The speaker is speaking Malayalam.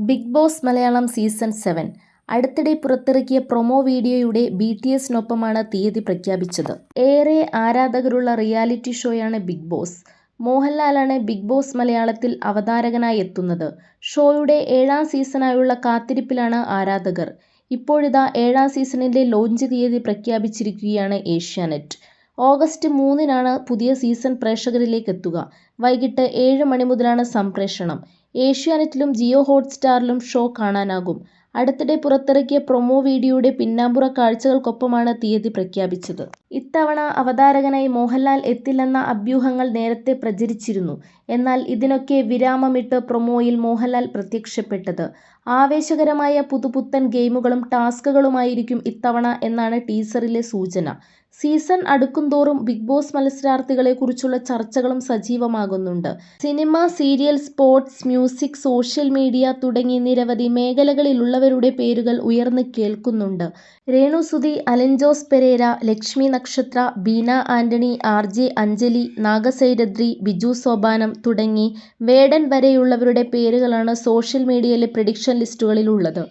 ബിഗ് ബോസ് മലയാളം സീസൺ 7 അടുത്തിടെ പുറത്തിറക്കിയ പ്രൊമോ വീഡിയോയുടെ BTSനൊപ്പമാണ് തീയതി പ്രഖ്യാപിച്ചത്. ഏറെ ആരാധകരുള്ള റിയാലിറ്റി ഷോയാണ് ബിഗ് ബോസ്. മോഹൻലാലാണ് ബിഗ് ബോസ് മലയാളത്തിൽ അവതാരകനായി എത്തുന്നത്. ഷോയുടെ 7ാം സീസണായുള്ള കാത്തിരിപ്പിലാണ് ആരാധകർ. ഇപ്പോഴിതാ 7ാം സീസണിന്റെ ലോഞ്ച് തീയതി പ്രഖ്യാപിച്ചിരിക്കുകയാണ് ഏഷ്യാനെറ്റ്. ഓഗസ്റ്റ് 3-നാണ് പുതിയ സീസൺ പ്രേക്ഷകരിലേക്ക് എത്തുക. വൈകിട്ട് 7 മണി മുതലാണ് സംപ്രേഷണം. ഏഷ്യാനെറ്റിലും ജിയോ ഹോട്ട്സ്റ്റാറിലും ഷോ കാണാനാകും. അടുത്തിടെ പുറത്തിറക്കിയ പ്രൊമോ വീഡിയോയുടെ പിന്നാമ്പുറ കാഴ്ചകൾക്കൊപ്പമാണ് തീയതി പ്രഖ്യാപിച്ചത്. ഇത്തവണ അവതാരകനായി മോഹൻലാൽ എത്തില്ലെന്ന അഭ്യൂഹങ്ങൾ നേരത്തെ പ്രചരിച്ചിരുന്നു. എന്നാൽ ഇതിനൊക്കെ വിരാമമിട്ട് പ്രൊമോയിൽ മോഹൻലാൽ പ്രത്യക്ഷപ്പെട്ടത്. ആവേശകരമായ പുതുപുത്തൻ ഗെയിമുകളും ടാസ്കുകളുമായിരിക്കും ഇത്തവണ എന്നാണ് ടീസറിലെ സൂചന. സീസൺ അടുക്കുംതോറും ബിഗ് ബോസ് മത്സരാർത്ഥികളെക്കുറിച്ചുള്ള ചർച്ചകളും സജീവമാകുന്നുണ്ട്. Cinema, serial, sports, music, social media തുടങ്ങി നിരവധി മേഖലകളിലുള്ളവരുടെ പേരുകൾ ഉയർന്ന് കേൾക്കുന്നുണ്ട്. രേണു സുധി, അലൻ ജോസ് പെരേര, ലക്ഷ്മി നക്ഷത്ര, ബീന ആന്റണി, RJ അഞ്ജലി, നാഗസൈരഥി, ബിജു സോപാനം തുടങ്ങി വേടൻ വരെയുള്ളവരുടെ പേരുകളാണ് സോഷ്യൽ മീഡിയയിലെ പ്രെഡിക്ഷൻ ലിസ്റ്റുകളിലുള്ളത്.